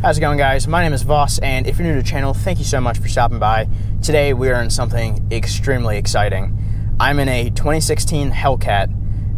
How's it going, guys? My name is Voss, and if you're new to the channel, thank you so much for stopping by. Today we are in something extremely exciting. I'm in a 2016 Hellcat,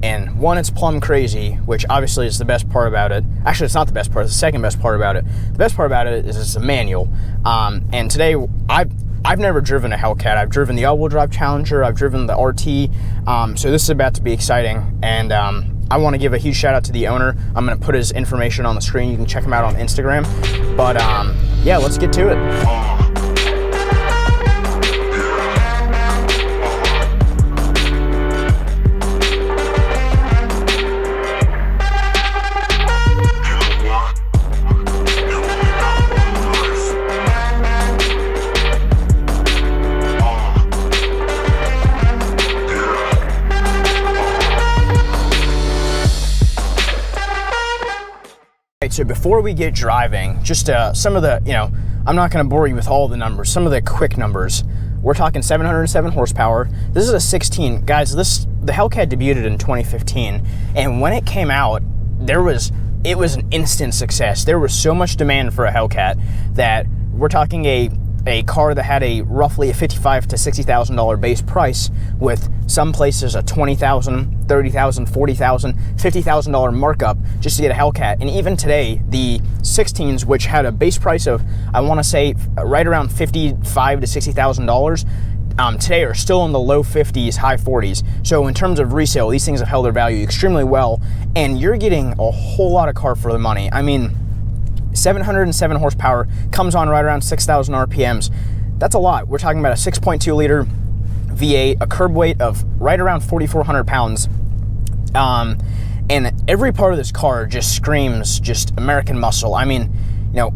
and one, it's plumb crazy, which obviously is the best part about it. Actually, it's not the best part, it's the second best part about it. The best part about it is it's a manual. And today, I've never driven a Hellcat. I've driven the all-wheel drive Challenger, I've driven the RT, so this is about to be exciting, and I want to give a huge shout out to the owner. I'm going to put his information on the screen. You can check him out on Instagram. But yeah, let's get to it. So before we get driving, just some of the, I'm not going to bore you with all the numbers, some of the quick numbers. We're talking 707 horsepower. This is a 16. Guys, the Hellcat debuted in 2015, and when it came out, it was an instant success. There was so much demand for a Hellcat that we're talking a car that had roughly a $55,000 to $60,000 base price, with some places a $20,000, $30,000, $40,000, $50,000 markup just to get a Hellcat. And even today, the 16s, which had a base price of, I want to say, right around $55,000 to $60,000, today are still in the low 50s, high 40s. So in terms of resale, these things have held their value extremely well, and you're getting a whole lot of car for the money. I mean, 707 horsepower, comes on right around 6,000 RPMs. That's a lot. We're talking about a 6.2 liter V8, a curb weight of right around 4,400 pounds. And every part of this car just screams just American muscle. I mean,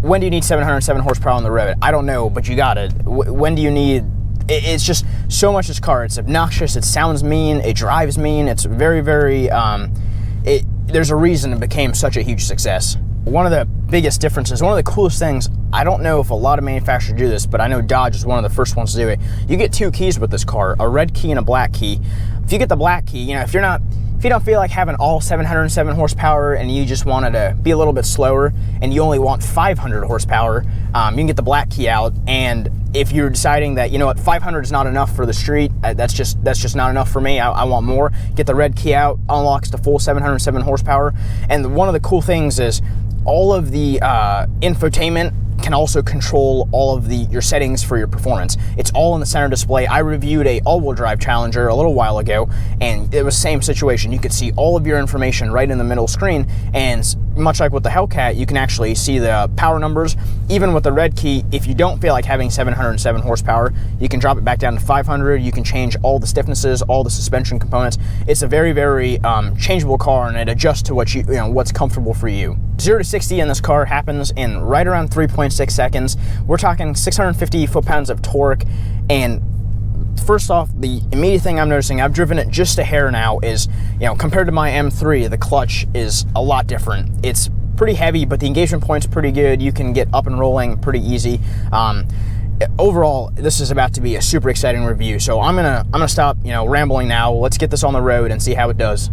when do you need 707 horsepower on the road? I don't know, but you got it. When do you need... It's just so much this car. It's obnoxious, it sounds mean, it drives mean, it's very, very... there's a reason it became such a huge success. One of the biggest differences, one of the coolest things, I don't know if a lot of manufacturers do this, but I know Dodge is one of the first ones to do it. You get two keys with this car, a red key and a black key. If you get the black key, if you don't feel like having all 707 horsepower and you just wanted to be a little bit slower and you only want 500 horsepower, you can get the black key out. And if you're deciding that, 500 is not enough for the street, that's just not enough for me, I want more, get the red key out, unlocks the full 707 horsepower. And one of the cool things is all of the infotainment can also control all of your settings for your performance. It's all in the center display. I reviewed a all-wheel drive Challenger a little while ago, and it was the same situation. You could see all of your information right in the middle screen, and much like with the Hellcat, you can actually see the power numbers. Even with the red key, if you don't feel like having 707 horsepower, you can drop it back down to 500. You can change all the stiffnesses, all the suspension components. It's a very, very changeable car, and it adjusts to what's comfortable for you. 0 to 60 in this car happens in right around 3.6 seconds. We're talking 650 foot-pounds of torque, and first off, the immediate thing I'm noticing, I've driven it just a hair now, is, compared to my M3, the clutch is a lot different. It's pretty heavy, but the engagement point's pretty good. You can get up and rolling pretty easy. Overall, this is about to be a super exciting review, so I'm gonna stop, rambling now. Let's get this on the road and see how it does.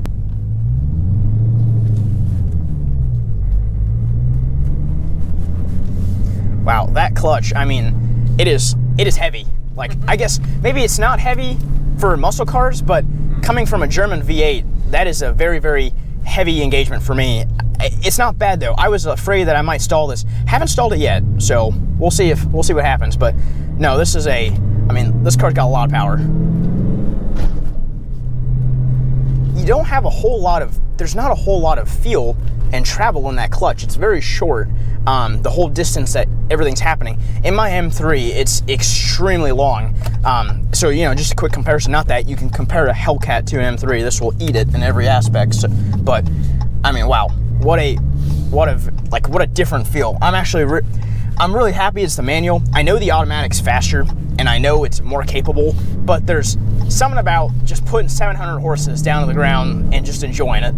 Wow, that clutch, I mean, it is heavy. Like, I guess maybe it's not heavy for muscle cars, but coming from a German V8, that is a very, very heavy engagement for me. It's not bad though. I was afraid that I might stall this. Haven't stalled it yet, so we'll see what happens. But no, this car's got a lot of power. You don't have there's not a whole lot of feel and travel in that clutch. It's very short, the whole distance that everything's happening. In my M3, it's extremely long. So, just a quick comparison, not that you can compare a Hellcat to an M3, this will eat it in every aspect. So, but, I mean, wow, what a different feel. I'm really happy it's the manual. I know the automatic's faster, and I know it's more capable, but there's something about just putting 700 horses down to the ground and just enjoying it.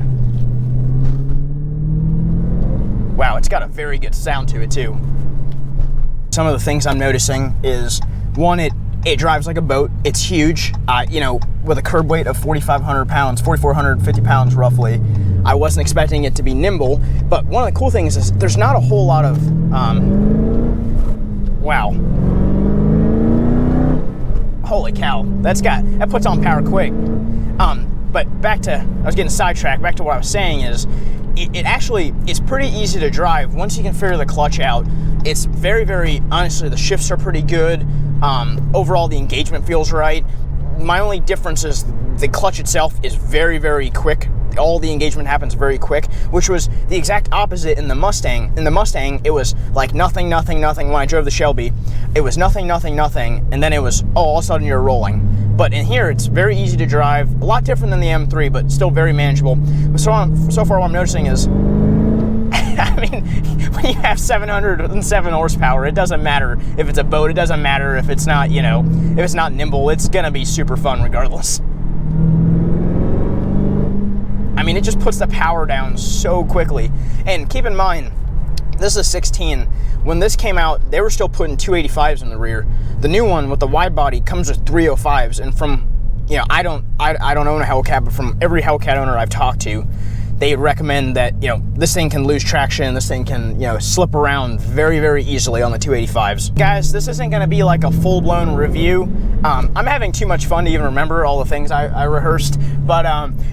Wow, it's got a very good sound to it too. Some of the things I'm noticing is, one, it drives like a boat. It's huge, with a curb weight of 4,500 pounds, 4,450 pounds roughly. I wasn't expecting it to be nimble, but one of the cool things is there's not a whole lot of, wow. Holy cow, that puts on power quick. But back to, I was getting sidetracked, back to what I was saying is, it actually is pretty easy to drive once you can figure the clutch out. It's very, very, honestly, the shifts are pretty good. Overall, the engagement feels right. My only difference is the clutch itself is very, very quick. All the engagement happens very quick, which was the exact opposite in the Mustang. In the Mustang, it was like nothing, nothing, nothing. When I drove the Shelby, it was nothing, nothing, nothing, and then it was, oh, all of a sudden you're rolling. But in here, it's very easy to drive, a lot different than the M3, but still very manageable. So far what I'm noticing is, I mean, when you have 707 horsepower, it doesn't matter if it's a boat, it doesn't matter if it's not, you know, if it's not nimble, it's gonna be super fun regardless. I mean, it just puts the power down so quickly. And keep in mind, this is a 16. When this came out, they were still putting 285s in the rear. The new one with the wide body comes with 305s. And from, you know, I don't own a Hellcat, but from every Hellcat owner I've talked to, they recommend that, you know, this thing can lose traction, this thing can, you know, slip around very, very easily on the 285s. Guys, this isn't gonna be like a full-blown review. I'm having too much fun to even remember all the things I rehearsed, but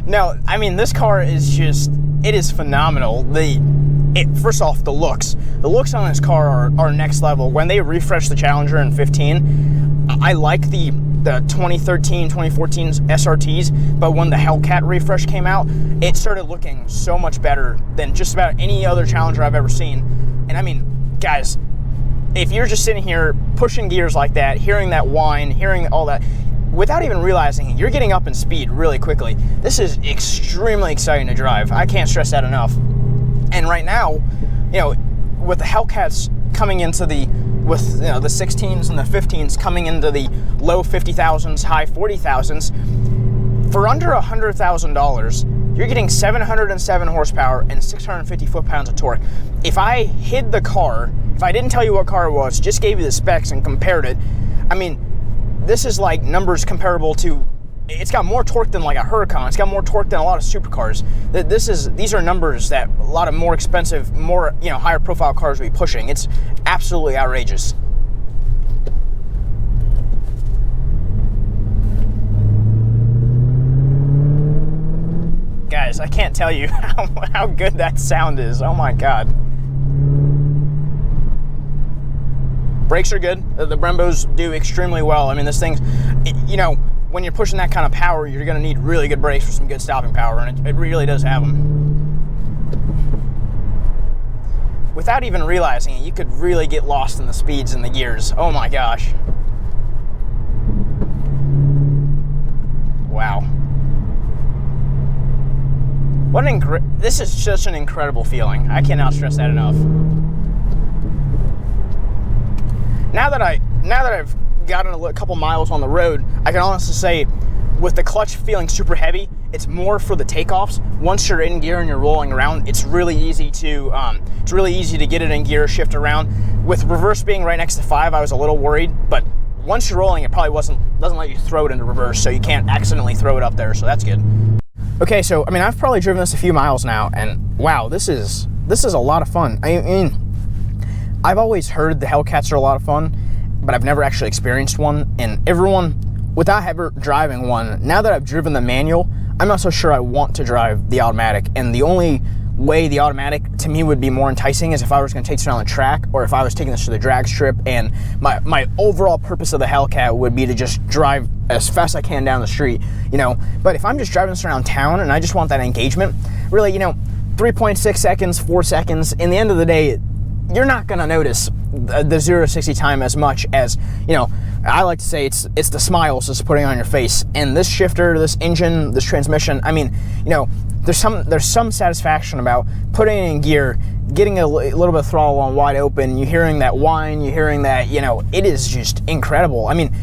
no, I mean, this car is just, it is phenomenal. First off, the looks on this car are next level. When they refreshed the Challenger in 15, I like the 2013, 2014 SRTs, but when the Hellcat refresh came out, it started looking so much better than just about any other Challenger I've ever seen. And I mean, guys, if you're just sitting here pushing gears like that, hearing that whine, hearing all that, without even realizing it, you're getting up in speed really quickly. This is extremely exciting to drive. I can't stress that enough. And right now, you know, with the Hellcats coming into the 16s and the 15s coming into the low 50,000s, high 40,000s, for under $100,000, you're getting 707 horsepower and 650 foot-pounds of torque. If I hid the car, if I didn't tell you what car it was, just gave you the specs and compared it, I mean, this is like numbers comparable to, it's got more torque than like a Huracan. It's got more torque than a lot of supercars. These are numbers that a lot of more expensive, more, you know, higher profile cars will be pushing. It's absolutely outrageous. Guys, I can't tell you how good that sound is. Oh my God. Brakes are good. The Brembos do extremely well. I mean, this thing's, you know, when you're pushing that kind of power, you're going to need really good brakes for some good stopping power, and it really does have them. Without even realizing it, you could really get lost in the speeds and the gears. Oh my gosh. Wow. This is just an incredible feeling. I cannot stress that enough. Now that I've gotten a couple miles on the road, I can honestly say, with the clutch feeling super heavy, it's more for the takeoffs. Once you're in gear and you're rolling around, it's really easy to get it in gear, shift around. With reverse being right next to 5, I was a little worried, but once you're rolling, it probably doesn't let you throw it into reverse, so you can't accidentally throw it up there, so that's good. Okay, so I mean, I've probably driven this a few miles now, and wow, this is a lot of fun. I mean, I've always heard the Hellcats are a lot of fun, but I've never actually experienced one. And everyone, without ever driving one, now that I've driven the manual, I'm not so sure I want to drive the automatic. And the only way the automatic to me would be more enticing is if I was going to take this around the track, or if I was taking this to the drag strip. And my overall purpose of the Hellcat would be to just drive as fast as I can down the street, you know. But if I'm just driving this around town and I just want that engagement, really, you know, 3.6 seconds, 4 seconds, in the end of the day, you're not going to notice the 0 to 60 time as much as, you know, I like to say it's the smiles it's putting on your face. And this shifter, this engine, this transmission, I mean, you know, there's some satisfaction about putting it in gear, getting a little bit of throttle on wide open, you hearing that whine, you hearing that, you know, it is just incredible. I mean,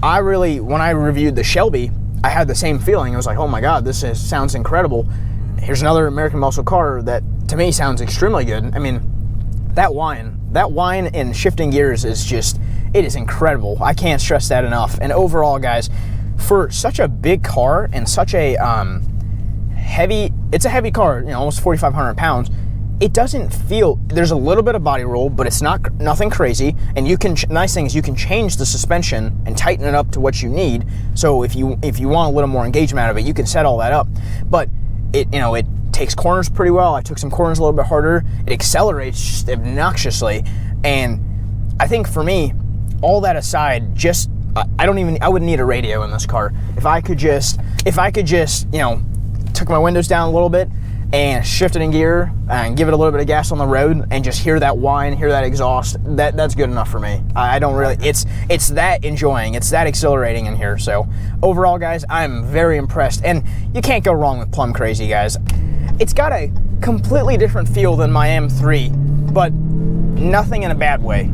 I really, when I reviewed the Shelby, I had the same feeling. I was like, oh my God, sounds incredible. Here's another American muscle car that to me sounds extremely good. I mean, that whine in shifting gears is just, it is incredible. I can't stress that enough. And overall, guys, for such a big car and such a heavy, it's a heavy car, you know, almost 4,500 pounds. It doesn't feel, there's a little bit of body roll, but it's nothing crazy. And you can, nice thing is you can change the suspension and tighten it up to what you need. So if you want a little more engagement out of it, you can set all that up. But it, you know, it takes corners pretty well. I took some corners a little bit harder. It accelerates just obnoxiously. And I think for me, all that aside, just, I wouldn't need a radio in this car. If I could just, you know, took my windows down a little bit and shift it in gear and give it a little bit of gas on the road and just hear that whine, hear that exhaust, that's good enough for me. I don't really, it's that enjoying, it's that exhilarating in here. So overall, guys, I'm very impressed, and you can't go wrong with Plum Crazy, guys. It's got a completely different feel than my M3, but nothing in a bad way.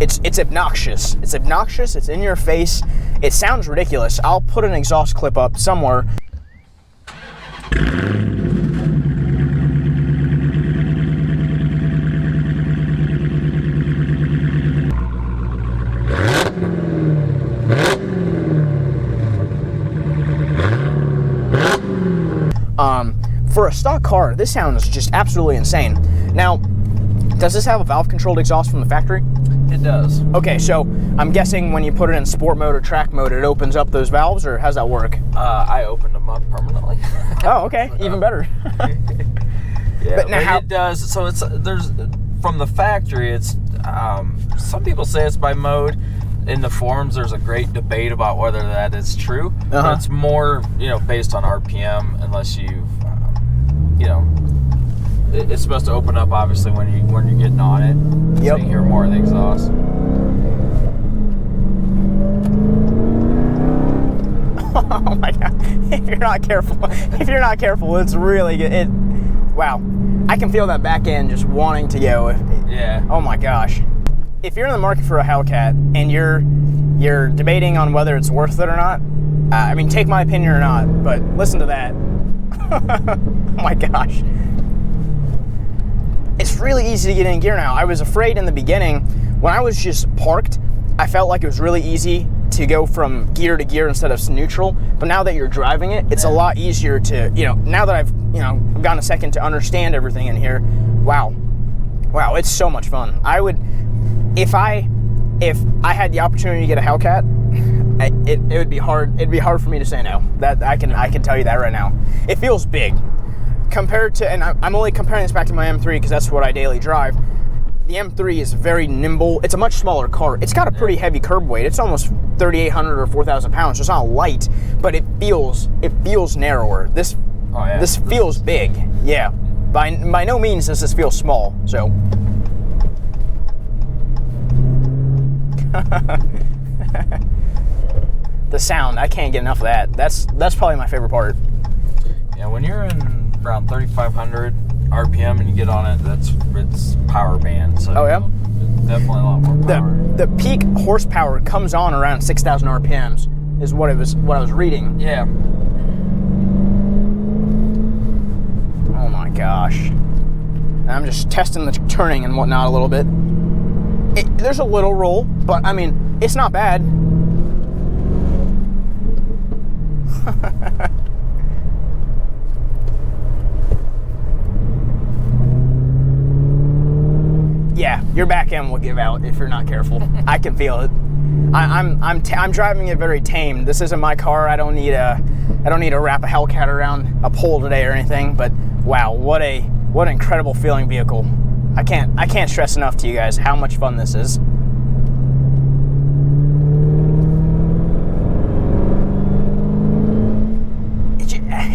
It's obnoxious. It's obnoxious, it's in your face, it sounds ridiculous. I'll put an exhaust clip up somewhere. For a stock car, this sounds just absolutely insane. Now, does this have a valve-controlled exhaust from the factory? It does. Okay, so I'm guessing when you put it in sport mode or track mode, it opens up those valves, or how's that work? I opened them up permanently. Oh, okay, even better. Yeah, but now it does. So there's from the factory. It's some people say it's by mode. In the forums, there's a great debate about whether that is true. But it's more, you know, based on RPM, unless you've, you know, it's supposed to open up obviously when you're getting on it. Yep. So you hear more of the exhaust. Oh my god! If you're not careful, it's really good. Wow, I can feel that back end just wanting to go. Yeah. Oh my gosh! If you're in the market for a Hellcat and you're debating on whether it's worth it or not, I mean, take my opinion or not, but listen to that. Oh my gosh. It's really easy to get in gear now. I was afraid in the beginning, when I was just parked, I felt like it was really easy to go from gear to gear instead of neutral. But now that you're driving it, it's a lot easier to, you know, now that I've gotten a second to understand everything in here, wow, it's so much fun. I would, if I had the opportunity to get a Hellcat, it would be hard. It'd be hard for me to say no. That I can tell you that right now. It feels big compared to, and I'm only comparing this back to my M3 because that's what I daily drive. The M3 is very nimble. It's a much smaller car. It's got a pretty heavy curb weight. It's almost 3,800 or 4,000 pounds. So it's not light, but it feels narrower. This feels big. Yeah. By no means does this feel small. So. The sound, I can't get enough of that. That's probably my favorite part. Yeah, when you're in around 3,500 RPM and you get on it, it's power band. So definitely a lot more power. The peak horsepower comes on around 6,000 RPMs is what I was reading. Yeah. Oh my gosh. And I'm just testing the turning and whatnot a little bit. There's a little roll, but I mean, it's not bad. Yeah, your back end will give out if you're not careful. I can feel it. I'm driving it very tame. This isn't my car. I don't need to wrap a Hellcat around a pole today or anything. But wow, what an incredible feeling vehicle. I can't stress enough to you guys how much fun this is.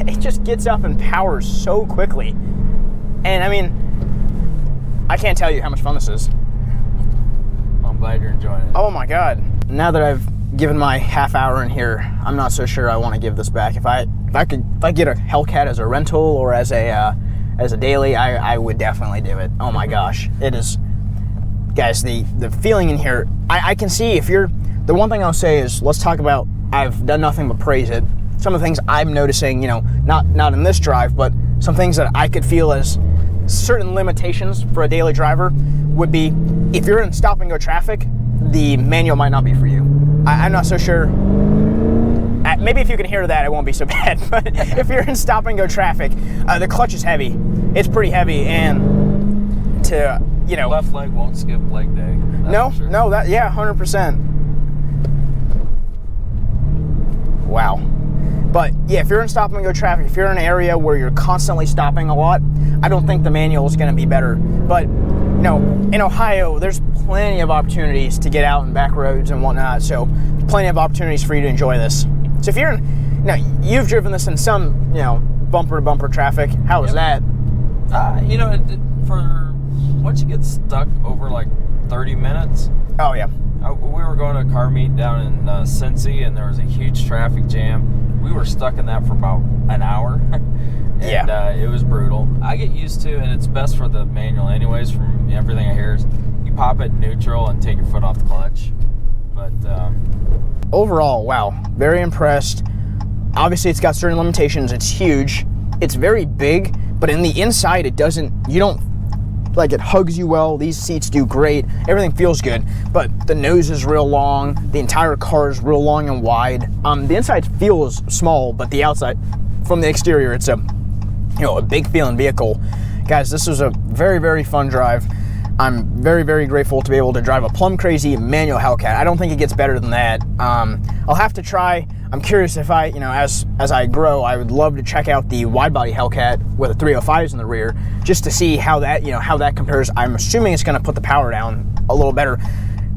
It just gets up and powers so quickly. And I mean, I can't tell you how much fun this is. I'm glad you're enjoying it. Oh my God. Now that I've given my half hour in here, I'm not so sure I want to give this back. If I get a Hellcat as a rental or as a daily, I would definitely do it. Oh my gosh. It is, guys, the feeling in here, I can see if you're, the one thing I'll say is, let's talk about, I've done nothing but praise it. Some of the things I'm noticing, you know, not in this drive, but some things that I could feel as certain limitations for a daily driver would be, if you're in stop and go traffic, the manual might not be for you. I'm not so sure. maybe if you can hear that, it won't be so bad. But if you're in stop and go traffic, the clutch is heavy. It's pretty heavy, and to, you know, left leg won't skip leg day. No, sure. No, that, yeah, 100%. Wow. But yeah, if you're in stop and go traffic, if you're in an area where you're constantly stopping a lot, I don't think the manual is going to be better. But, you know, in Ohio, there's plenty of opportunities to get out in back roads and whatnot. So plenty of opportunities for you to enjoy this. So if you're in, you know, you've driven this in some, you know, bumper to bumper traffic. How was that? You know, for once you get stuck over like 30 minutes. Oh yeah. We were going to a car meet down in Cincy, and there was a huge traffic jam. We were stuck in that for about an hour. And, yeah. It was brutal. I get used to, and it's best for the manual anyways, from everything I hear, is you pop it in neutral and take your foot off the clutch. But overall, wow, very impressed. Obviously, it's got certain limitations. It's huge. It's very big, but in the inside, it doesn't, you don't, like, it hugs you well. These seats do great. Everything feels good, but the nose is real long. The entire car is real long and wide. The inside feels small, but the outside, from the exterior, it's a, you know, a big feeling vehicle. Guys, this was a very, very fun drive. I'm very, very grateful to be able to drive a plum crazy manual Hellcat. I don't think it gets better than that. I'll have to try. I'm curious if I, you know, as I grow, I would love to check out the wide body Hellcat with a 305s in the rear, just to see how that, you know, how that compares. I'm assuming it's going to put the power down a little better.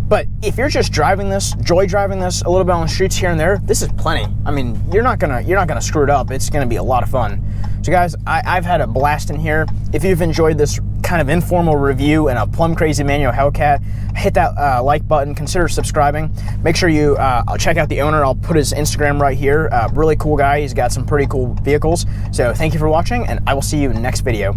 But if you're just driving this, joy driving this a little bit on the streets here and there, this is plenty. I mean, you're not gonna screw it up. It's gonna be a lot of fun. So guys, I've had a blast in here. If you've enjoyed this kind of informal review and a plum crazy manual Hellcat, hit that like button, consider subscribing. Make sure you check out the owner. I'll put his Instagram right here. Really cool guy. He's got some pretty cool vehicles. So thank you for watching, and I will see you in the next video.